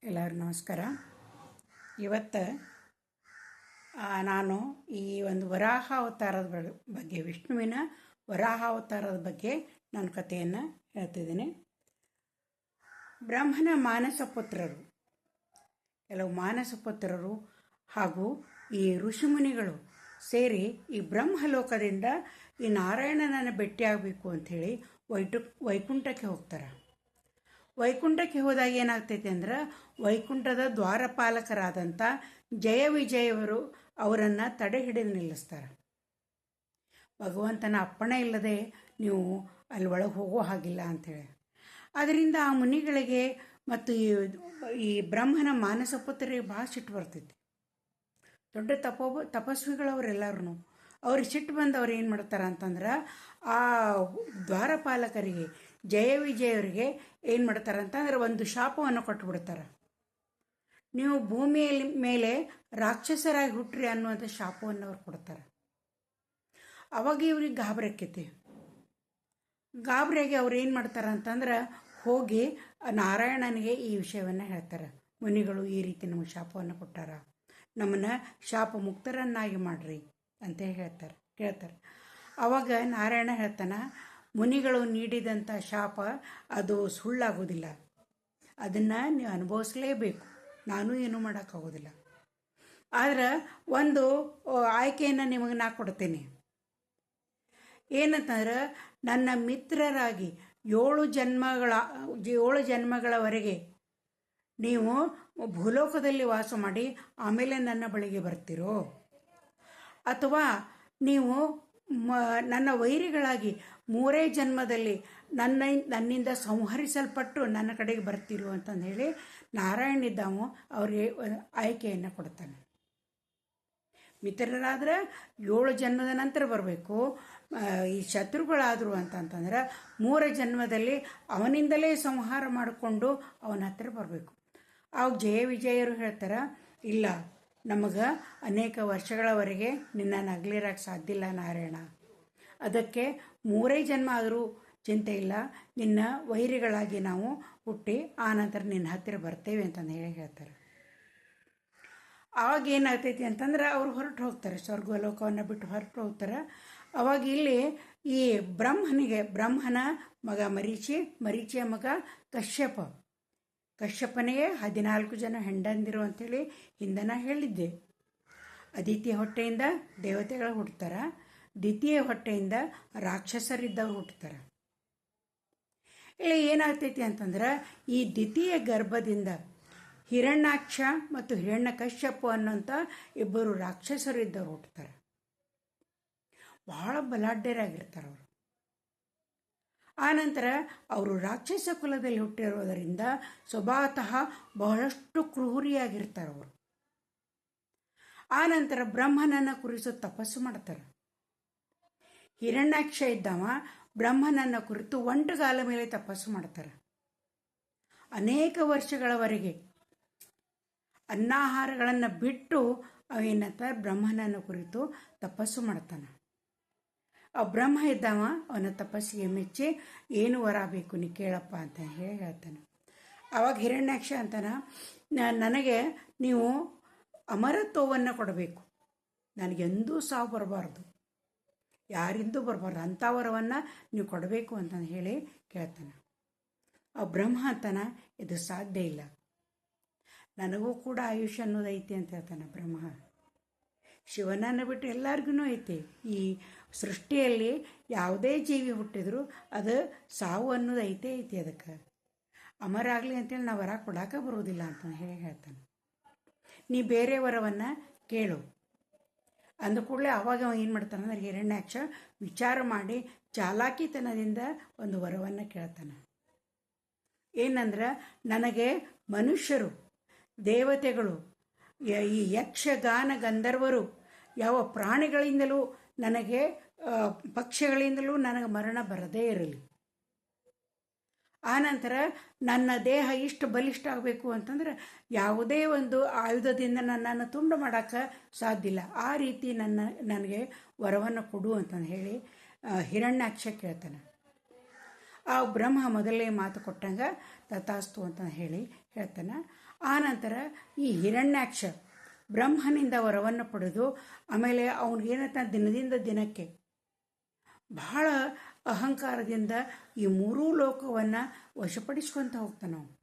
ಎಲ್ಲರಿಗೂ ನಮಸ್ಕಾರ. ಇವತ್ತು ನಾನು ಈ ಒಂದು ವರಾಹ ಅವತಾರದ ಬಗ್ಗೆ, ವಿಷ್ಣುವಿನ ವರಾಹ ಅವತಾರದ ಬಗ್ಗೆ ನಾನು ಕಥೆಯನ್ನು ಹೇಳ್ತಿದ್ದೀನಿ. ಬ್ರಹ್ಮನ ಮಾನಸ ಪುತ್ರರು, ಕೆಲವು ಮಾನಸ ಪುತ್ರರು ಹಾಗೂ ಈ ಋಷಿಮುನಿಗಳು ಸೇರಿ ಈ ಬ್ರಹ್ಮಲೋಕದಿಂದ ಈ ನಾರಾಯಣನನ್ನು ಭೇಟಿಯಾಗಬೇಕು ಅಂಥೇಳಿ ವೈಕುಂಠಕ್ಕೆ ಹೋಗ್ತಾರೆ. ವೈಕುಂಠಕ್ಕೆ ಹೋದಾಗ ಏನಾಗ್ತೈತೆ ಅಂದ್ರೆ, ವೈಕುಂಠದ ದ್ವಾರಪಾಲಕರಾದಂಥ ಜಯ ವಿಜಯವರು ಅವರನ್ನು ತಡೆ ಹಿಡಿದು ನಿಲ್ಲಿಸ್ತಾರೆ. ಭಗವಂತನ ಅಪ್ಪಣೆ ಇಲ್ಲದೆ ನೀವು ಅಲ್ಲಿ ಒಳಗೆ ಹೋಗೋ ಹಾಗಿಲ್ಲ ಅಂಥೇಳಿ. ಅದರಿಂದ ಆ ಮುನಿಗಳಿಗೆ ಮತ್ತು ಈ ಬ್ರಹ್ಮನ ಮಾನಸ ಪುತ್ರರಿಗೆ ಭಾಳ ಸಿಟ್ಟು ಬರ್ತೈತಿ. ದೊಡ್ಡ ತಪಸ್ವಿಗಳವರೆಲ್ಲರೂ ಅವ್ರಿಗೆ ಸಿಟ್ಟು ಬಂದು ಅವ್ರು ಏನು ಮಾಡ್ತಾರೆ ಅಂತಂದ್ರೆ, ಆ ದ್ವಾರಪಾಲಕರಿಗೆ ಜಯ ವಿಜಯವರಿಗೆ ಏನು ಮಾಡ್ತಾರೆ ಅಂತಂದ್ರೆ ಒಂದು ಶಾಪವನ್ನು ಕೊಟ್ಟುಬಿಡ್ತಾರೆ. ನೀವು ಭೂಮಿಯಲ್ಲಿ ಮೇಲೆ ರಾಕ್ಷಸರಾಗಿ ಹುಟ್ಟ್ರಿ ಅನ್ನುವಂಥ ಶಾಪವನ್ನು ಅವ್ರು ಕೊಡ್ತಾರೆ. ಅವಾಗ ಇವ್ರಿಗೆ ಗಾಬರಿಯಾಗಿ ಅವ್ರು ಏನು ಮಾಡ್ತಾರೆ ಅಂತಂದ್ರೆ, ಹೋಗಿ ನಾರಾಯಣನಿಗೆ ಈ ವಿಷಯವನ್ನು ಹೇಳ್ತಾರೆ. ಮುನಿಗಳು ಈ ರೀತಿ ನಮಗೆ ಶಾಪವನ್ನು ಕೊಟ್ಟಾರ, ನಮ್ಮನ್ನು ಶಾಪ ಮುಕ್ತರನ್ನಾಗಿ ಮಾಡ್ರಿ ಅಂತ ಕೇಳ್ತಾರೆ. ಅವಾಗ ನಾರಾಯಣ ಹೇಳ್ತಾನೆ, ಮುನಿಗಳು ನೀಡಿದಂಥ ಶಾಪ ಅದು ಸುಳ್ಳಾಗೋದಿಲ್ಲ, ಅದನ್ನು ನೀವು ಅನುಭವಿಸಲೇಬೇಕು, ನಾನು ಏನೂ ಮಾಡೋಕ್ಕಾಗೋದಿಲ್ಲ. ಆದ್ರೆ ಒಂದು ಆಯ್ಕೆಯನ್ನು ನಿಮಗೆ ನಾ ಕೊಡ್ತೇನೆ. ಏನಂತಂದ್ರೆ, ನನ್ನ ಮಿತ್ರರಾಗಿ 7 ಜನ್ಮಗಳವರೆಗೆ ನೀವು ಭೂಲೋಕದಲ್ಲಿ ವಾಸ ಮಾಡಿ ಆಮೇಲೆ ನನ್ನ ಬಳಿಗೆ ಬರ್ತೀರೋ, ಅಥವಾ ನೀವು ನನ್ನ ವೈರಿಗಳಾಗಿ 3 ಜನ್ಮದಲ್ಲಿ ನನ್ನಿಂದ ಸಂಹರಿಸಲ್ಪಟ್ಟು ನನ್ನ ಕಡೆಗೆ ಬರ್ತಿರು ಅಂತಂದು ಹೇಳಿ ನಾರಾಯಣಿದ್ದಾಮು ಅವರಿಗೆ ಆಯ್ಕೆಯನ್ನು ಕೊಡ್ತಾನೆ. ಮಿತ್ರರಾದ್ರೆ 7 ಜನ್ಮದ ನಂತರ ಬರಬೇಕು, ಈ ಶತ್ರುಗಳಾದರು ಅಂತಂತಂದ್ರೆ 3 ಜನ್ಮದಲ್ಲಿ ಅವನಿಂದಲೇ ಸಂಹಾರ ಮಾಡಿಕೊಂಡು ಅವನ ಹತ್ರ ಬರಬೇಕು. ಅವಾಗ ಜಯ ವಿಜಯರು ಹೇಳ್ತಾರೆ, ಇಲ್ಲ, ನಮಗೆ ಅನೇಕ ವರ್ಷಗಳವರೆಗೆ ನಿನ್ನನ್ನು ಅಗಲಿರಕ್ಕೆ ಸಾಧ್ಯ ಇಲ್ಲ ನಾರಾಯಣ, ಅದಕ್ಕೆ 3 ಜನ್ಮ ಆದರೂ ಚಿಂತೆ ಇಲ್ಲ, ನಿನ್ನ ವೈರಿಗಳಾಗಿ ನಾವು ಹುಟ್ಟಿ ಆ ನಂತರ ನಿನ್ನ ಹತ್ತಿರ ಬರ್ತೇವೆ ಅಂತಂದು ಹೇಳ್ತಾರೆ. ಆವಾಗ ಏನಾಗ್ತೈತಿ ಅಂತಂದ್ರೆ, ಅವರು ಹೊರಟು ಹೋಗ್ತಾರೆ, ಸ್ವರ್ಗಲೋಕವನ್ನು ಬಿಟ್ಟು ಹೊರಟು ಹೋಗ್ತಾರೆ. ಅವಾಗ ಇಲ್ಲಿ ಈ ಬ್ರಹ್ಮನ ಮಗ ಮರೀಚಿಯ ಮಗ ಕಶ್ಯಪನಿಗೆ 14 ಜನ ಹೆಂಡಂದಿರು ಅಂಥೇಳಿ ಹಿಂದನ ಹೇಳಿದ್ದೆ. ಅದಿತಿಯ ಹೊಟ್ಟೆಯಿಂದ ದೇವತೆಗಳು ಹುಟ್ಟುತ್ತಾರೆ, ದ್ವಿತೀಯ ಹೊಟ್ಟೆಯಿಂದ ರಾಕ್ಷಸರಿದ್ದವ್ರು ಹುಟ್ಟುತ್ತಾರೆ. ಇಲ್ಲಿ ಏನಾಗ್ತೈತಿ ಅಂತಂದ್ರೆ, ಈ ದ್ವಿತೀಯ ಗರ್ಭದಿಂದ ಹಿರಣ್ಯಾಕ್ಷ ಮತ್ತು ಹಿರಣ್ಯಕಶ್ಯಪ ಅನ್ನೋಂಥ 2 ರಾಕ್ಷಸರಿದ್ದವ್ರು ಹುಟ್ಟುತ್ತಾರೆ. ಬಹಳ ಬಲಾಢ್ಯರಾಗಿರ್ತಾರೆ ಅವರು. ಆನಂತರ ಅವರು ರಾಕ್ಷಸ ಕುಲದಲ್ಲಿ ಹುಟ್ಟಿರೋದರಿಂದ ಸ್ವಭಾವತಃ ಬಹಳಷ್ಟು ಕ್ರೂರಿಯಾಗಿರ್ತಾರೆ ಅವರು. ಆನಂತರ ಬ್ರಹ್ಮನನ್ನು ಕುರಿತು ತಪಸ್ಸು ಮಾಡ್ತಾರೆ. ಹಿರಣ್ಯಾಕ್ಷ ಇದ್ದವ ಬ್ರಹ್ಮನನ್ನು ಕುರಿತು ಒಂಟುಗಾಲ ಮೇಲೆ ತಪಸ್ಸು ಮಾಡ್ತಾರೆ. ಅನೇಕ ವರ್ಷಗಳವರೆಗೆ ಅನ್ನಾಹಾರಗಳನ್ನು ಬಿಟ್ಟು ಅವೇನಂತ ಬ್ರಹ್ಮನನ್ನು ಕುರಿತು ತಪಸ್ಸು ಮಾಡ್ತಾನೆ. ಆ ಬ್ರಹ್ಮ ಇದ್ದವ ಅವನ ತಪಸ್ಸಿಗೆ ಮೆಚ್ಚಿ, ಏನು ವರ ಬೇಕು ನೀ ಕೇಳಪ್ಪ ಅಂತ ಹೇಳ್ತಾನೆ. ಆವಾಗ ಹಿರಣ್ಯಾಕ್ಷ ಅಂತಾನ, ನನಗೆ ನೀವು ಅಮರತ್ವವನ್ನು ಕೊಡಬೇಕು, ನನಗೆಂದೂ ಸಾವು ಬರಬಾರ್ದು, ಯಾರಿಂದೂ ಬರಬಾರ್ದು, ಅಂಥ ವರವನ್ನು ನೀವು ಕೊಡಬೇಕು ಅಂತ ಹೇಳಿ ಕೇಳ್ತಾನೆ. ಆ ಬ್ರಹ್ಮ ಅಂತಾನ, ಇದು ಸಾಧ್ಯ ಇಲ್ಲ, ನನಗೂ ಕೂಡ ಆಯುಷ್ಯ ಅನ್ನೋದೈತಿ ಅಂತ ಹೇಳ್ತಾನೆ ಬ್ರಹ್ಮ. ಶಿವನನ್ನು ಬಿಟ್ಟು ಎಲ್ಲರಿಗೂ ಐತಿ. ಈ ಸೃಷ್ಟಿಯಲ್ಲಿ ಯಾವುದೇ ಜೀವಿ ಹುಟ್ಟಿದ್ರು ಅದು ಸಾವು ಅನ್ನೋದು ಐತಿ. ಅದಕ್ಕೆ ಅಮರ ಆಗಲಿ ಅಂತೇಳಿ ನಾವು ವರ ಕೊಡೋಕೆ ಬರೋದಿಲ್ಲ ಅಂತ ಹೇಳ್ತಾನೆ. ನೀ ಬೇರೆ ವರವನ್ನು ಕೇಳು ಅಂದ ಕೂಡಲೇ ಅವಾಗ ಏನು ಮಾಡ್ತಾನೆ ಅಂದ್ರೆ, ಹಿರಣ್ಯಾಕ್ಷ ವಿಚಾರ ಮಾಡಿ ಚಾಲಾಕಿತನದಿಂದ ಒಂದು ವರವನ್ನು ಕೇಳ್ತಾನೆ. ಏನಂದ್ರೆ, ನನಗೆ ಮನುಷ್ಯರು, ದೇವತೆಗಳು, ಈ ಯಕ್ಷಗಾನ ಗಂಧರ್ವರು, ಯಾವ ಪ್ರಾಣಿಗಳಿಂದಲೂ ನನಗೆ, ಪಕ್ಷಿಗಳಿಂದಲೂ ನನಗೆ ಮರಣ ಬರದೇ ಇರಲಿ. ಆನಂತರ ನನ್ನ ದೇಹ ಇಷ್ಟು ಬಲಿಷ್ಠ ಆಗಬೇಕು ಅಂತಂದ್ರೆ ಯಾವುದೇ ಒಂದು ಆಯುಧದಿಂದ ನನ್ನನ್ನು ತುಂಡು ಮಾಡೋಕ್ಕೆ ಸಾಧ್ಯ ಇಲ್ಲ, ಆ ರೀತಿ ನನಗೆ ವರವನ್ನು ಕೊಡು ಅಂತಂದು ಹೇಳಿ ಹಿರಣ್ಯಾಕ್ಷ ಕೇಳ್ತಾನೆ. ಆ ಬ್ರಹ್ಮ ಮೊದಲೇ ಮಾತು ಕೊಟ್ಟಂಗೆ ತಥಾಸ್ತು ಅಂತ ಹೇಳಿ ಹೇಳ್ತಾನೆ. ಆನಂತರ ಈ ಹಿರಣ್ಯಾಕ್ಷ ಬ್ರಹ್ಮನಿಂದ ವರವನ್ನು ಪಡೆದು ಆಮೇಲೆ ಅವನಿಗೇನಂತ ದಿನದಿಂದ ದಿನಕ್ಕೆ ಬಹಳ ಅಹಂಕಾರದಿಂದ ಈ ಮೂರೂ ಲೋಕವನ್ನು ವಶಪಡಿಸ್ಕೊಂತ ಹೋಗ್ತಾನೆ. ಅವನು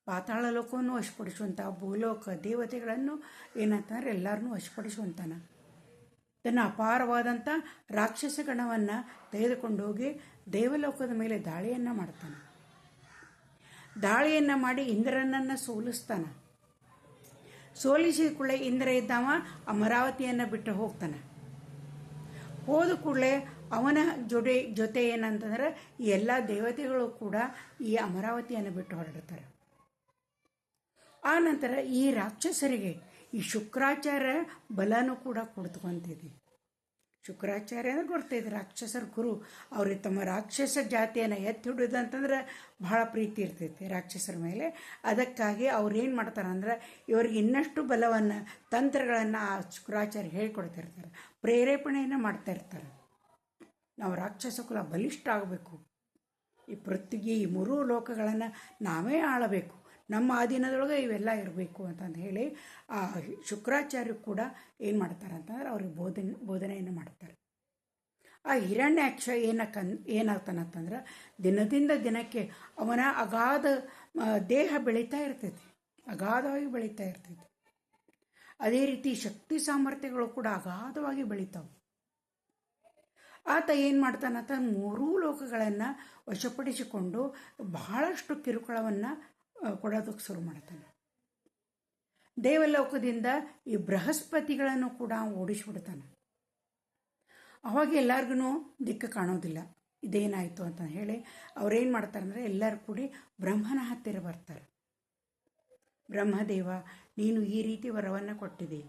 ಪಾತಾಳ ಲೋಕವನ್ನು ವಶಪಡಿಸುವಂಥ, ಭೂಲೋಕ ದೇವತೆಗಳನ್ನು ಏನಂತಂದ್ರೆ ಎಲ್ಲರನ್ನೂ ವಶಪಡಿಸುವಂತಾನೆ. ತನ್ನ ಅಪಾರವಾದಂಥ ರಾಕ್ಷಸ ಗಣವನ್ನು ತೆಗೆದುಕೊಂಡು ಹೋಗಿ ದೇವಲೋಕದ ಮೇಲೆ ದಾಳಿಯನ್ನು ಮಾಡ್ತಾನೆ. ದಾಳಿಯನ್ನು ಮಾಡಿ ಇಂದ್ರನನ್ನು ಸೋಲಿಸ್ತಾನೆ. ಸೋಲಿಸಿದ ಕೂಡಲೇ ಇಂದ್ರ ಇದ್ದವ ಅಮರಾವತಿಯನ್ನು ಬಿಟ್ಟು ಹೋಗ್ತಾನೆ. ಹೋದ ಕೂಡಲೇ ಅವನ ಜೊತೆ ಏನಂತಂದ್ರೆ ಈ ಎಲ್ಲ ದೇವತೆಗಳು ಕೂಡ ಈ ಅಮರಾವತಿಯನ್ನು ಬಿಟ್ಟು ಹೊರಡ್ತಾರೆ. ಆ ನಂತರ ಈ ರಾಕ್ಷಸರಿಗೆ ಈ ಶುಕ್ರಾಚಾರ್ಯ ಬಲನೂ ಕೂಡ ಕೊಡ್ತುಕೊಂತಿದೆ. ಶುಕ್ರಾಚಾರ್ಯ ಅಂದ್ರೆ ಗೊತ್ತಿದೆ, ರಾಕ್ಷಸರ ಗುರು. ಅವ್ರಿಗೆ ತಮ್ಮ ರಾಕ್ಷಸ ಜಾತಿಯನ್ನು ಎತ್ತಿ ಹಿಡಿದು ಅಂತಂದ್ರೆ ಬಹಳ ಪ್ರೀತಿ ಇರ್ತೈತಿ ರಾಕ್ಷಸರ ಮೇಲೆ. ಅದಕ್ಕಾಗಿ ಅವ್ರು ಏನು ಮಾಡ್ತಾರೆ ಅಂದ್ರೆ ಇವ್ರಿಗೆ ಇನ್ನಷ್ಟು ಬಲವನ್ನು ತಂತ್ರಗಳನ್ನು ಆ ಶುಕ್ರಾಚಾರ್ಯ ಹೇಳಿಕೊಡ್ತಿರ್ತಾರೆ, ಪ್ರೇರೇಪಣೆಯನ್ನು ಮಾಡ್ತಾ ಇರ್ತಾರೆ. ನಾವು ರಾಕ್ಷಸ ಕುಲ ಬಲಿಷ್ಠ ಆಗಬೇಕು, ಈ ಪೃಥ್ವಿ ಈ ಮೂರೂ ಲೋಕಗಳನ್ನು ನಾವೇ ಆಳಬೇಕು, ನಮ್ಮ ಅಧೀನದೊಳಗೆ ಇವೆಲ್ಲ ಇರಬೇಕು ಅಂತಂದು ಹೇಳಿ ಆ ಶುಕ್ರಾಚಾರ್ಯ ಕೂಡ ಏನು ಮಾಡ್ತಾರೆ ಅಂತಂದ್ರೆ ಅವ್ರಿಗೆ ಬೋಧನೆಯನ್ನು ಮಾಡ್ತಾರೆ. ಆ ಹಿರಣ್ಯಾಕ್ಷ ಏನಾಗ್ತಾನಂತಂದ್ರೆ ದಿನದಿಂದ ದಿನಕ್ಕೆ ಅವನ ಅಗಾಧ ದೇಹ ಬೆಳೀತಾ ಇರ್ತೈತಿ, ಅಗಾಧವಾಗಿ ಬೆಳೀತಾ ಇರ್ತೈತಿ. ಅದೇ ರೀತಿ ಶಕ್ತಿ ಸಾಮರ್ಥ್ಯಗಳು ಕೂಡ ಅಗಾಧವಾಗಿ ಬೆಳೀತಾವೆ. ಆತ ಏನು ಮಾಡ್ತಾನಂತ ಮೂರೂ ಲೋಕಗಳನ್ನು ವಶಪಡಿಸಿಕೊಂಡು ಬಹಳಷ್ಟು ಕಿರುಕುಳವನ್ನು ಕೊಡೋದಕ್ಕೆ ಶುರು ಮಾಡ್ತಾನೆ. ದೇವಲೋಕದಿಂದ ಈ ಬೃಹಸ್ಪತಿಗಳನ್ನು ಕೂಡ ಓಡಿಸ್ಬಿಡ್ತಾನೆ. ಅವಾಗ ಎಲ್ಲರಿಗೂ ದಿಕ್ಕು ಕಾಣೋದಿಲ್ಲ, ಇದೇನಾಯಿತು ಅಂತ ಹೇಳಿ ಅವ್ರೇನು ಮಾಡ್ತಾರೆ ಅಂದರೆ ಎಲ್ಲರೂ ಕೂಡಿ ಬ್ರಹ್ಮನ ಹತ್ತಿರ ಬರ್ತಾರೆ. ಬ್ರಹ್ಮದೇವ, ನೀನು ಈ ರೀತಿ ವರವನ್ನು ಕೊಟ್ಟಿದ್ದಿ,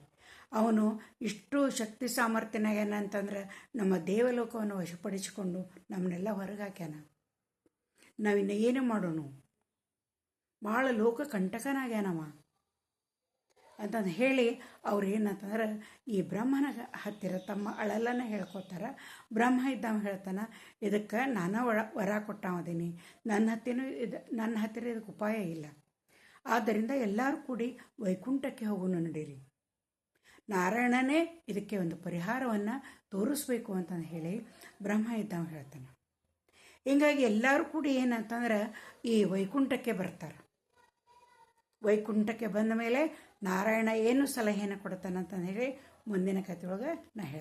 ಅವನು ಇಷ್ಟು ಶಕ್ತಿ ಸಾಮರ್ಥ್ಯನಾಗ್ಯಾನಂತಂದ್ರೆ ನಮ್ಮ ದೇವಲೋಕವನ್ನು ವಶಪಡಿಸಿಕೊಂಡು ನಮ್ಮನ್ನೆಲ್ಲ ಹೊರಗೆ ಹಾಕ್ಯಾನ, ನಾವಿನ್ನು ಏನು ಮಾಡೋಣ, ಭಾಳ ಲೋಕ ಕಂಟಕನಾಗ್ಯಾನವ ಅಂತಂದು ಹೇಳಿ ಅವ್ರು ಏನಂತಂದ್ರೆ ಈ ಬ್ರಹ್ಮನ ಹತ್ತಿರ ತಮ್ಮ ಅಳಲನ್ನು ಹೇಳ್ಕೊತಾರೆ. ಬ್ರಹ್ಮ ಇದ್ದವ ಹೇಳ್ತಾನೆ, ಇದಕ್ಕೆ ನಾನು ವರ ಕೊಟ್ಟಾವದೀನಿ, ನನ್ನ ಹತ್ತಿರ ಇದಕ್ಕೆ ಉಪಾಯ ಇಲ್ಲ, ಆದ್ದರಿಂದ ಎಲ್ಲರೂ ಕೂಡಿ ವೈಕುಂಠಕ್ಕೆ ಹೋಗೋಣ ನಡೀರಿ, ನಾರಾಯಣನೇ ಇದಕ್ಕೆ ಒಂದು ಪರಿಹಾರವನ್ನು ತೋರಿಸ್ಬೇಕು ಅಂತಂದು ಹೇಳಿ ಬ್ರಹ್ಮ ಇದ್ದವ ಹೇಳ್ತಾನೆ. ಹೀಗಾಗಿ ಎಲ್ಲರೂ ಕೂಡಿ ಏನಂತಂದ್ರೆ ಈ ವೈಕುಂಠಕ್ಕೆ ಬರ್ತಾರೆ. ವೈಕುಂಠಕ್ಕೆ ಬಂದ ಮೇಲೆ ನಾರಾಯಣ ಏನು ಸಲಹೆಯನ್ನು ಕೊಡ್ತಾನಂತಂದು ಹೇಳಿ ಮುಂದಿನ ಕಥೆಯೊಳಗೆ ನಾ ಹೇಳ್ತೀನಿ.